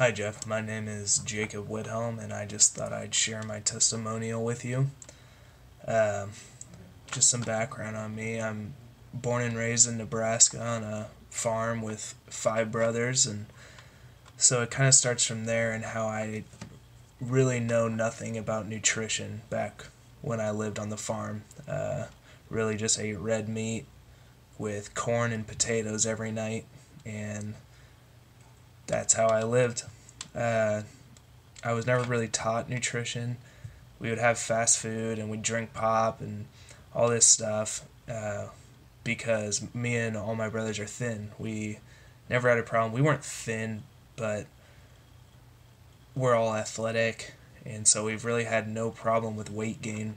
Hi Jeff, my name is Jacob Whithelm, and I just thought I'd share my testimonial with you. Um just some background on me. I'm born and raised in Nebraska on a farm with five brothers, and so it kind of starts from there and how I really know nothing about nutrition back when I lived on the farm. Really just ate red meat with corn and potatoes every night, and that's how I lived. Uh, I was never really taught nutrition. We would have fast food and we'd drink pop and all this stuff because me and all my brothers are thin. We never had a problem. We weren't thin, but we're all athletic, and so we've really had no problem with weight gain.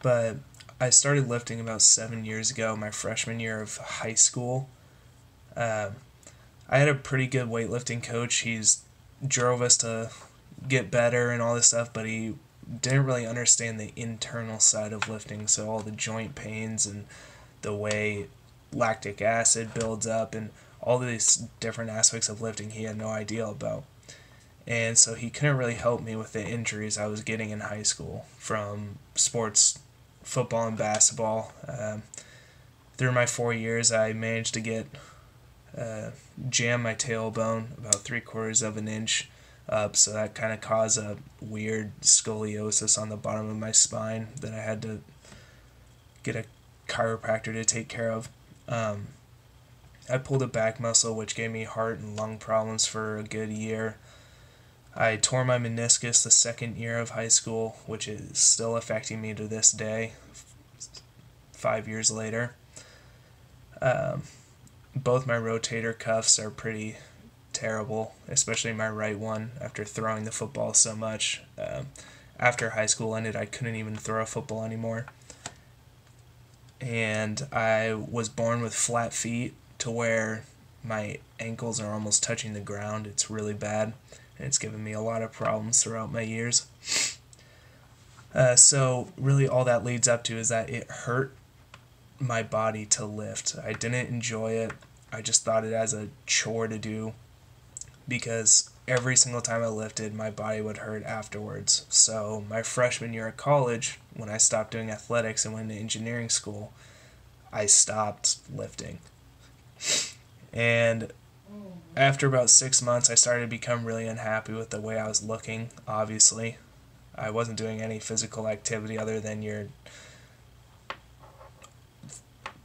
But I started lifting about 7 years ago, my freshman year of high school. Um, I had a pretty good weightlifting coach. He's drove us to get better and all this stuff, but he didn't really understand the internal side of lifting. So all the joint pains and the way lactic acid builds up and all these different aspects of lifting he had no idea about. And so he couldn't really help me with the injuries I was getting in high school from sports, football and basketball. Through my 4 years, I managed to get jam my tailbone about 3/4 of an inch up, so that kind of caused a weird scoliosis on the bottom of my spine that I had to get a chiropractor to take care of. I pulled a back muscle, which gave me heart and lung problems for a good year. I tore my meniscus the second year of high school, which is still affecting me to this day, 5 years later. Um, Both my rotator cuffs are pretty terrible, especially my right one after throwing the football so much. After high school ended, I couldn't even throw a football anymore. And I was born with flat feet to where my ankles are almost touching the ground. It's really bad, and it's given me a lot of problems throughout my years. So really all that leads up to is that it hurt my body to lift. I didn't enjoy it. I just thought it as a chore to do because every single time I lifted, my body would hurt afterwards. So my freshman year of college, when I stopped doing athletics and went to engineering school, I stopped lifting. And after about 6 months, I started to become really unhappy with the way I was looking, obviously. I wasn't doing any physical activity other than your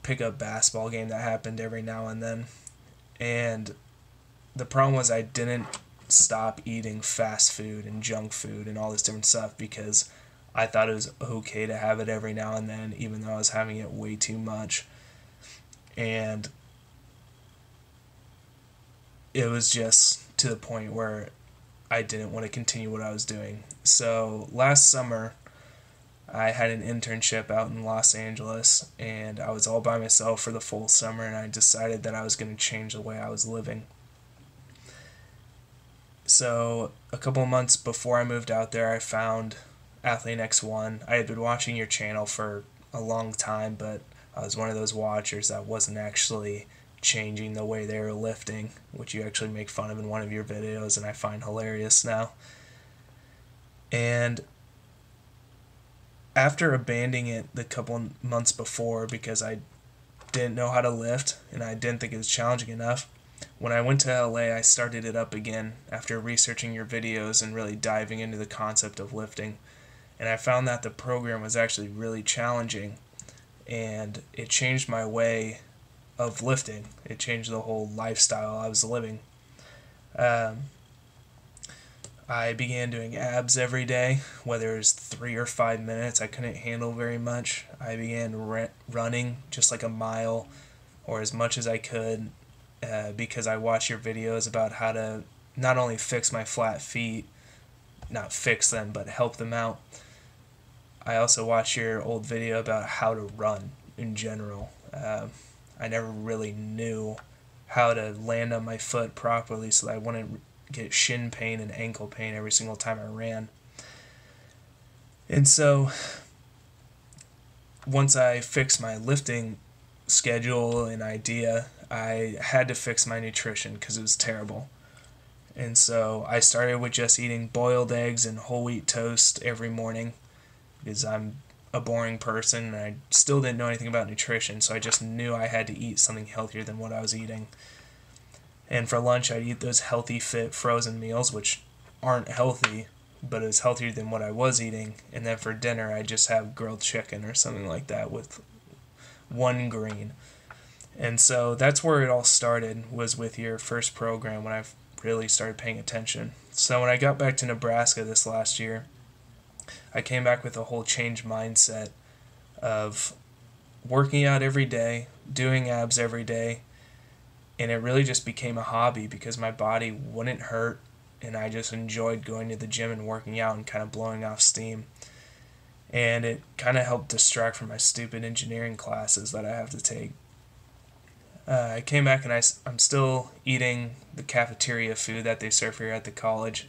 pickup basketball game that happened every now and then. And the problem was I didn't stop eating fast food and junk food and all this different stuff because I thought it was okay to have it every now and then, even though I was having it way too much. And it was just to the point where I didn't want to continue what I was doing. So last summer, I had an internship out in Los Angeles, and I was all by myself for the full summer, and I decided that I was going to change the way I was living. So a couple of months before I moved out there, I found ATHLEAN-X. I had been watching your channel for a long time, but I was one of those watchers that wasn't actually changing the way they were lifting, which you actually make fun of in one of your videos, and I find hilarious now. And after abandoning it the couple months before because I didn't know how to lift and I didn't think it was challenging enough, when I went to LA, I started it up again after researching your videos and really diving into the concept of lifting. And I found that the program was actually really challenging, and it changed my way of lifting. It changed the whole lifestyle I was living. I began doing abs every day, whether it was 3 or 5 minutes. I couldn't handle very much. I began running just like a mile or as much as I could because I watched your videos about how to not only fix my flat feet, not fix them, but help them out. I also watched your old video about how to run in general. I never really knew how to land on my foot properly so that I wouldn't get shin pain and ankle pain every single time I ran. And so once I fixed my lifting schedule and idea, I had to fix my nutrition because it was terrible. And so I started with just eating boiled eggs and whole wheat toast every morning because I'm a boring person and I still didn't know anything about nutrition, so I just knew I had to eat something healthier than what I was eating. And for lunch, I'd eat those healthy, fit, frozen meals, which aren't healthy, but it was healthier than what I was eating. And then for dinner, I'd just have grilled chicken or something like that with one green. And so that's where it all started, was with your first program when I really started paying attention. So when I got back to Nebraska this last year, I came back with a whole changed mindset of working out every day, doing abs every day, and it really just became a hobby because my body wouldn't hurt, and I just enjoyed going to the gym and working out and kind of blowing off steam. And it kind of helped distract from my stupid engineering classes that I have to take. I came back and I'm still eating the cafeteria food that they serve here at the college,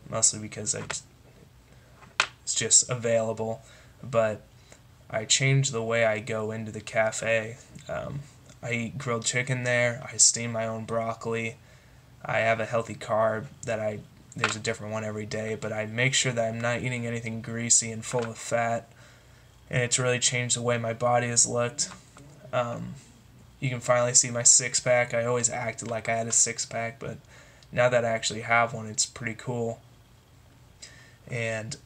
mostly because it's just available. But I changed the way I go into the cafe. I eat grilled chicken there. I steam my own broccoli. I have a healthy carb that there's a different one every day, but I make sure that I'm not eating anything greasy and full of fat. And it's really changed the way my body has looked. You can finally see my six-pack. I always acted like I had a six-pack, but now that I actually have one, it's pretty cool. And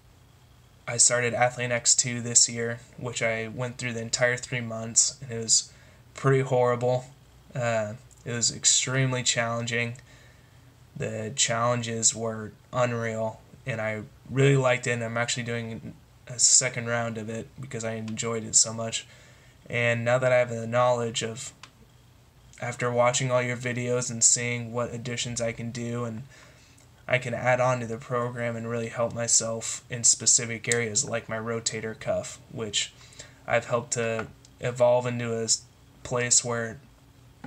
I started ATHLEAN-X 2 this year, which I went through the entire 3 months, and it was pretty horrible. It was extremely challenging. The challenges were unreal, and I really liked it, and I'm actually doing a second round of it because I enjoyed it so much. And now that I have the knowledge of, after watching all your videos and seeing what additions I can do, and I can add on to the program and really help myself in specific areas like my rotator cuff, which I've helped to evolve into a place where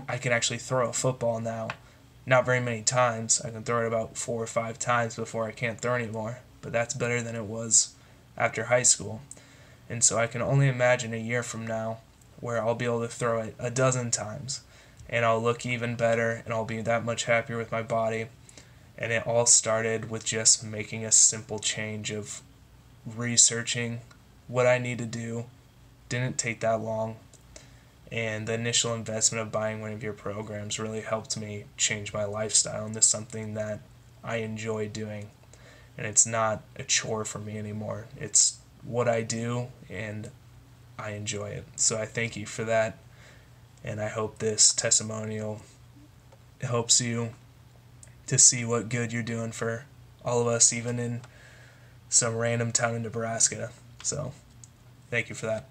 I can actually throw a football now. Not very many times. I can throw it about 4 or 5 times before I can't throw anymore, but that's better than it was after high school. And so I can only imagine a year from now where I'll be able to throw it a dozen times, and I'll look even better, and I'll be that much happier with my body. And it all started with just making a simple change of researching what I need to do. Didn't take that long. And the initial investment of buying one of your programs really helped me change my lifestyle into something that I enjoy doing. And it's not a chore for me anymore. It's what I do, and I enjoy it. So I thank you for that. And I hope this testimonial helps you to see what good you're doing for all of us, even in some random town in Nebraska. So, thank you for that.